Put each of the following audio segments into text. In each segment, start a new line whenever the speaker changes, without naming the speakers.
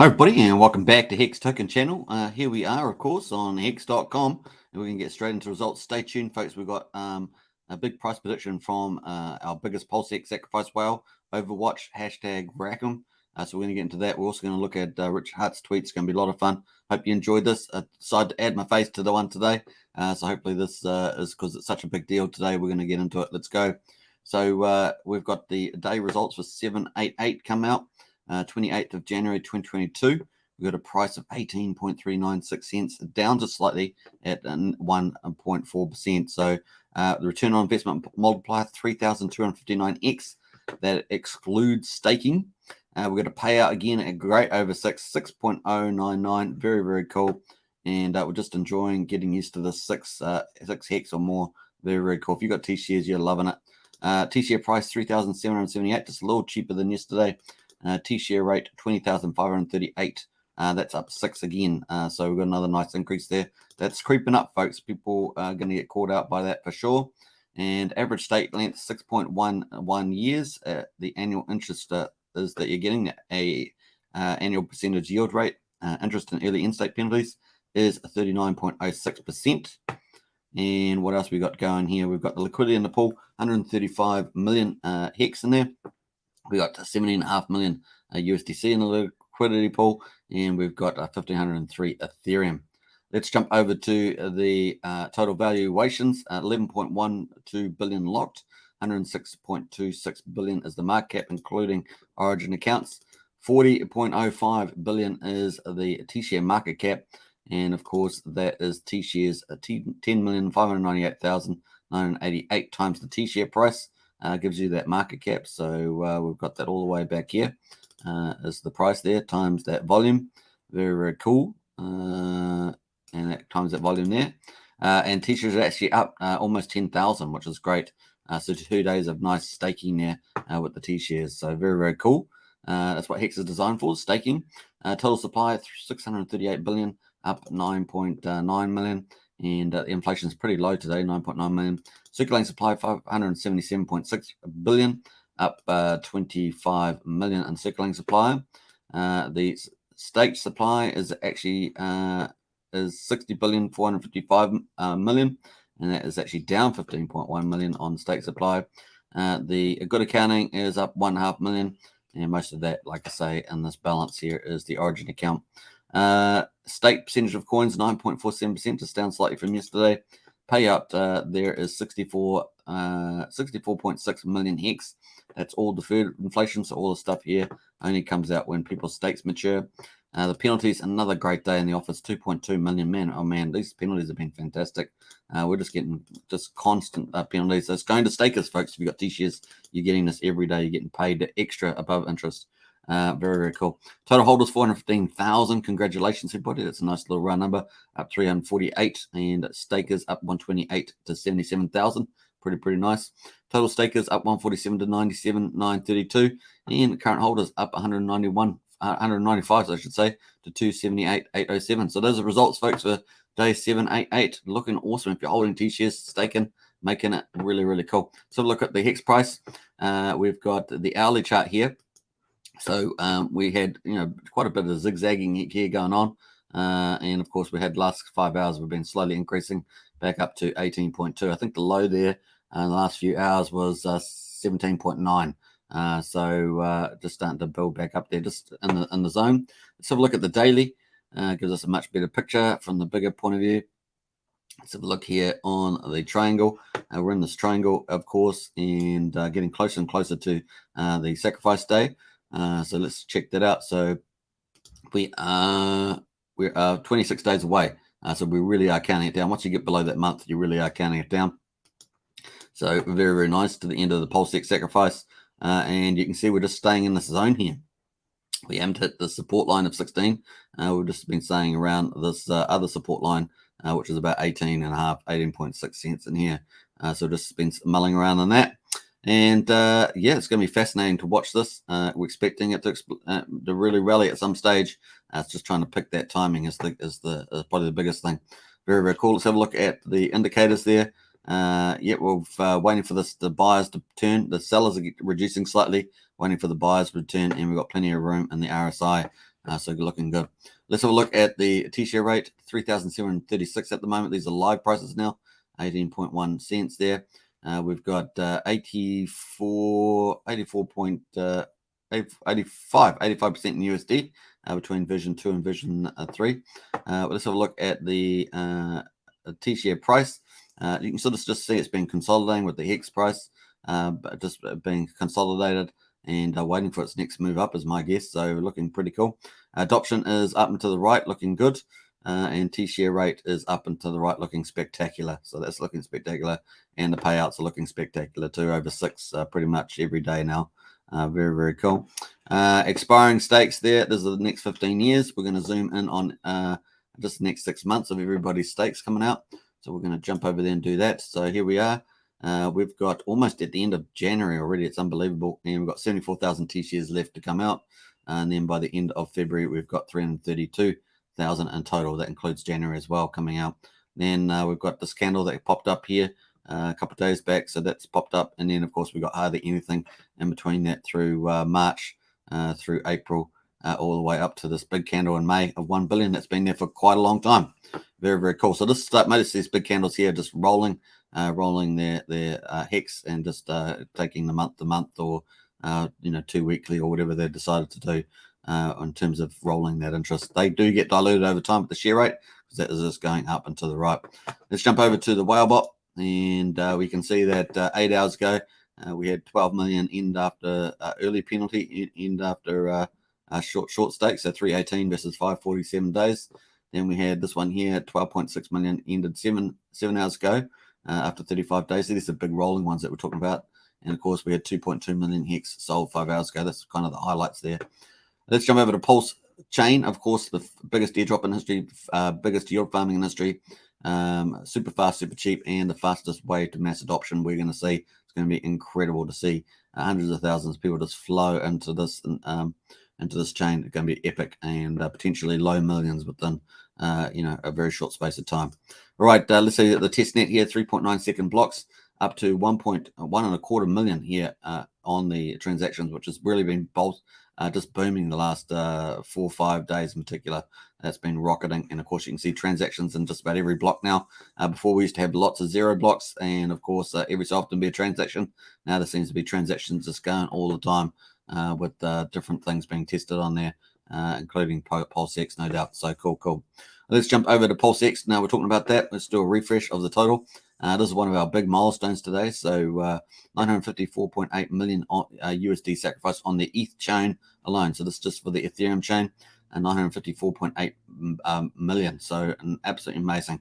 Hi everybody, and welcome back to Hex Token Channel. Here we are, of course, on hex.com, and we can get straight into results. Stay tuned, folks. We've got a big price prediction from our biggest PulseX sacrifice whale, Overwatch, hashtag Rackham. So we're going to get into that. We're also going to look at Rich Hart's tweets. It's going to be a lot of fun. Hope you enjoyed this. I decided to add my face to the one today. So hopefully this is because it's such a big deal today. We're going to get into it. Let's go. So we've got the day results for 788 come out. 28th of January 2022. We got a price of 18.396 cents, down just slightly at 1.4%. So the return on investment multiplier 3,259x. That excludes staking. We're going to pay out again at great over 6.099. Very, very cool. And we're just enjoying getting used to the 6 hex or more. Very, very cool. If you've got T-shares, you're loving it. T-share price 3,778, just a little cheaper than yesterday. T-share rate 20,538. That's up 6 again. So we've got another nice increase there. That's creeping up, folks. People are going to get caught out by that for sure. And average stake length 6.11 years. The annual interest is that you're getting a annual percentage yield rate. Interest in early in-stake penalties is 39.06%. And what else we got going here? We've got the liquidity in the pool, 135 million hex in there. We got 17.5 million USDC in the liquidity pool, and we've got 1,503 Ethereum. Let's jump over to the total valuations. 11.12 billion locked, 106.26 billion is the market cap, including Origin accounts. 40.05 billion is the T-share market cap, and of course that is T-shares 10,598,988 times the T-share price. Gives you that market cap. So we've got that all the way back here. Is the price there times that volume. Very, very cool. And that times that volume there. And T-shirts are actually up almost 10,000, which is great. So 2 days of nice staking there with the T-shares. So very, very cool. That's what Hex is designed for, staking. Total supply 638 billion, up 9.9 million. And the inflation is pretty low today, 9.9 million. Circulating supply, 577.6 billion, up 25 million in circulating supply. The staked supply is actually is 60 billion, 455 million, and that is actually down 15.1 million on stake supply. The good accounting is up 1.5 million, and most of that, like I say, in this balance here is the Origin account. Stake percentage of coins 9.47%, just down slightly from yesterday. Payout there is 64.6 million hex. That's all deferred inflation, so all the stuff here only comes out when people's stakes mature. The penalties, another great day in the office, 2.2 million. Man, oh man, these penalties have been fantastic. We're just getting just constant penalties. So it's going to stakers, folks. If you've got T-shares, you're getting this every day. You're getting paid extra above interest. Very, very cool. Total holders 415,000. Congratulations, everybody. That's a nice little round number, up 348, and stakers up 128 to 77,000. Pretty nice. Total stakers up 147 to 97,932, and current holders up 195, I should say, to 278,807. So those are results, folks, for day 788. Looking awesome. If you're holding T-shares, staking, making it really, really cool. So look at the hex price. We've got the hourly chart here. So we had, quite a bit of zigzagging here going on. And of course, we had last 5 hours, we've been slowly increasing back up to 18.2. I think the low there in the last few hours was 17.9. So just starting to build back up there, just in the zone. Let's have a look at the daily. Gives us a much better picture from the bigger point of view. Let's have a look here on the triangle. We're in this triangle, of course, and getting closer and closer to the sacrifice day. So let's check that out. So we're 26 days away. So we really are counting it down. Once you get below that month, you really are counting it down. So very, very nice to the end of the PulseX sacrifice. And you can see we're just staying in this zone here. We haven't hit the support line of 16. We've just been staying around this other support line, which is about 18.6 cents in here. So just been mulling around on that. And yeah, it's going to be fascinating to watch this. We're expecting it to really rally at some stage. It's just trying to pick that timing is probably the biggest thing. Very, very cool. Let's have a look at the indicators there. Yeah, we're waiting for the buyers to turn. The sellers are reducing slightly, waiting for the buyers to return, and we've got plenty of room in the RSI So looking good. Let's have a look at the Tshirt Rate, 3,736 at the moment. These are live prices now, 18.1 cents there. We've got 85% in USD between Vision 2 and Vision 3. Let's have a look at the Tshirt price. You can sort of just see it's been consolidating with the HEX price, but just being consolidated and waiting for its next move up is my guess. So looking pretty cool. Adoption is up and to the right, looking good. And Tshirt Rate is up and to the right, looking spectacular. So that's looking spectacular. And the payouts are looking spectacular too, over 6 pretty much every day now. Very, very cool. Expiring stakes there. This is the next 15 years. We're going to zoom in on just the next 6 months of everybody's stakes coming out. So we're going to jump over there and do that. So here we are. We've got almost at the end of January already. It's unbelievable. And we've got 74,000 T-shares left to come out. And then by the end of February, we've got 332,000 in total. That includes January as well coming out. Then we've got this candle that popped up here a couple of days back. So that's popped up. And then, of course, we've got hardly anything in between that through March, through April, all the way up to this big candle in May of 1 billion. That's been there for quite a long time. Very, very cool. So this notice these big candles here just rolling their hex and just taking the month to month or 2 weekly or whatever they decided to do in terms of rolling that interest. They do get diluted over time with the share rate because that is just going up and to the right. Let's jump over to the whale bot, and we can see that 8 hours ago we had 12 million end after early penalty, end after short stakes, so 318 versus 547 days. Then we had this one here, 12.6 million ended 7 hours ago after 35 days. So these are big rolling ones that we're talking about. And of course, we had 2.2 million hex sold 5 hours ago. That's kind of the highlights there. Let's jump over to Pulse Chain. Of course, the biggest airdrop in history, biggest yield farming in history, super fast, super cheap, and the fastest way to mass adoption. We're going to see it's going to be incredible to see hundreds of thousands of people just flow into this chain. It's going to be epic and potentially low millions within a very short space of time. All right, let's see the test net here, 3.9 second blocks up to 1.125 million here on the transactions, which has really been just booming the last 4 or 5 days in particular. That's been rocketing. And of course, you can see transactions in just about every block now. Before we used to have lots of 0 blocks, and of course, every so often be a transaction. Now there seems to be transactions just going all the time with different things being tested on there, including PulseX, no doubt. So cool. Let's jump over to PulseX. Now we're talking about that. Let's do a refresh of the total. This is one of our big milestones today. So 954.8 million USD sacrifice on the ETH chain alone. So this is just for the Ethereum chain, and 954.8 million. So an absolutely amazing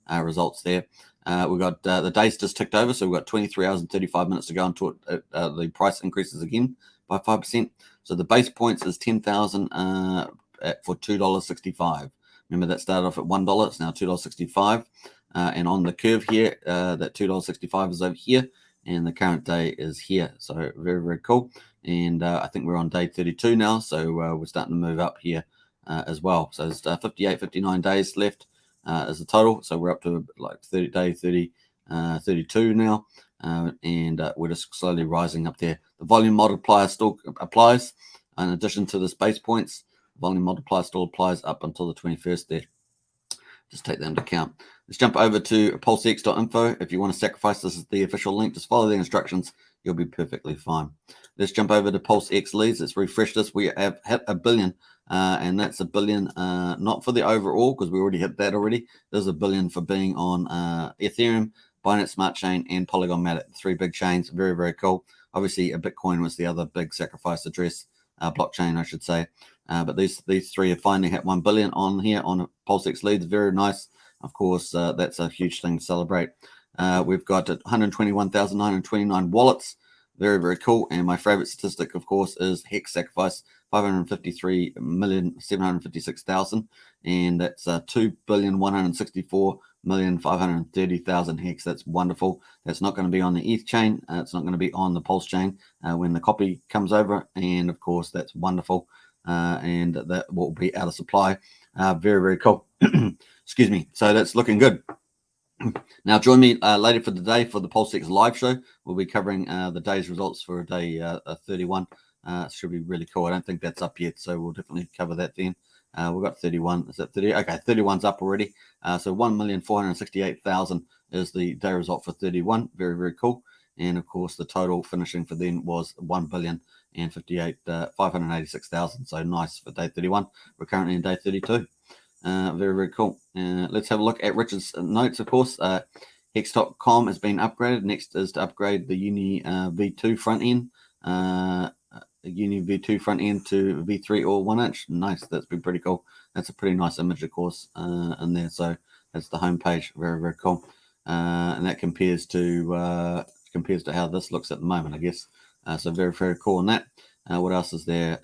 results there. We've got the days just ticked over. So we've got 23 hours and 35 minutes to go until the price increases again by 5%. So the base points is 10,000 for $2.65. Remember that started off at $1. It's now $2.65. And on the curve here, that $2.65 is over here, and the current day is here. So very, very cool. And I think we're on day 32 now, so we're starting to move up here as well. So there's 59 days left as the total. So we're up to like 32 now, and we're just slowly rising up there. The volume multiplier still applies in addition to the base points. Volume multiplier still applies up until the 21st there. Just take that into account. Let's jump over to pulsex.info. If you want to sacrifice, this is the official link. Just follow the instructions. You'll be perfectly fine. Let's jump over to PulseX Leads. Let's refresh this. We have hit 1 billion, and that's 1 billion not for the overall, because we already hit that already. There's 1 billion for being on Ethereum, Binance Smart Chain, and Polygon Matic. 3 big chains. Very, very cool. Obviously, a Bitcoin was the other big sacrifice address, blockchain, I should say. But these 3 have finally hit 1 billion on here on PulseX Leads. Very nice. Of course, that's a huge thing to celebrate. We've got 121,929 wallets. Very, very cool. And my favorite statistic, of course, is hex sacrifice, 553,756,000. And that's 2,164,530,000 hex. That's wonderful. That's not going to be on the ETH chain. It's not going to be on the Pulse chain when the copy comes over. And of course, that's wonderful. And that will be out of supply. Very, very cool. Excuse me. So that's looking good. Now join me later for the day for the PulseX live show. We'll be covering the day's results for day 31 It should be really cool. I don't think that's up yet, so we'll definitely cover that then. We've got 31. Is that 30? Okay, 31's up already. So 1,468,000 is the day result for 31. Very, very cool. And of course, the total finishing for then was 1,586,000. So nice for day 31. We're currently in day 32. Very, very cool. Let's have a look at Richard's notes, of course. Hex.com has been upgraded. Next is to upgrade the Uni V2 front end. Uni V2 front end to V3 or 1 inch. Nice. That's been pretty cool. That's a pretty nice image, of course, in there. So that's the home page. Very, very cool. And that compares to how this looks at the moment, I guess. So very, very cool on that. What else is there?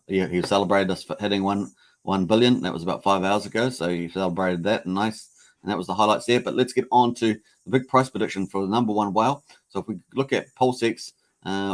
Yeah, he celebrated us for hitting 1 billion. That was about 5 hours ago. So he celebrated that. Nice. And that was the highlights there. But let's get on to the big price prediction for the number one whale. So if we look at PulseX,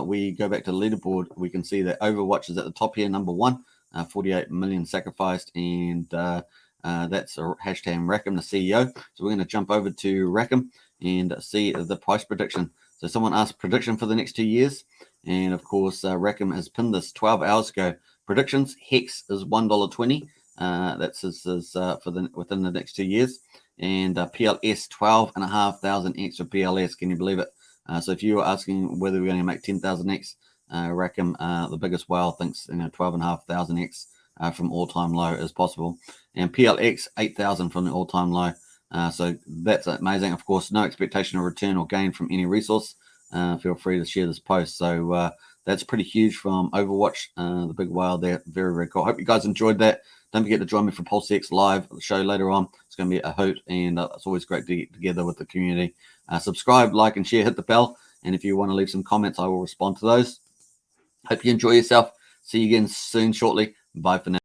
we go back to the leaderboard, we can see that Overwatch is at the top here, number one, 48 million sacrificed, and that's a hashtag Rackham, the CEO. So we're going to jump over to Rackham and see the price prediction. So someone asked prediction for the next 2 years, and of course Rackham has pinned this 12 hours ago. Predictions: Hex is $1.20. That's his for within the next 2 years, and PLS 12,500X for PLS. Can you believe it? So if you were asking whether we're going to make 10,000X, Rackham, the biggest whale, thinks 12,500X from all-time low is possible, and PLX 8,000 from the all-time low. So that's amazing. Of course, no expectation of return or gain from any resource. Feel free to share this post. So that's pretty huge from Overwatch, the big whale there. Very, very cool. Hope you guys enjoyed that. Don't forget to join me for PulseX Live show later on. It's going to be a hoot, and it's always great to get together with the community. Subscribe, like, and share. Hit the bell. And if you want to leave some comments, I will respond to those. Hope you enjoy yourself. See you again soon, shortly. Bye for now.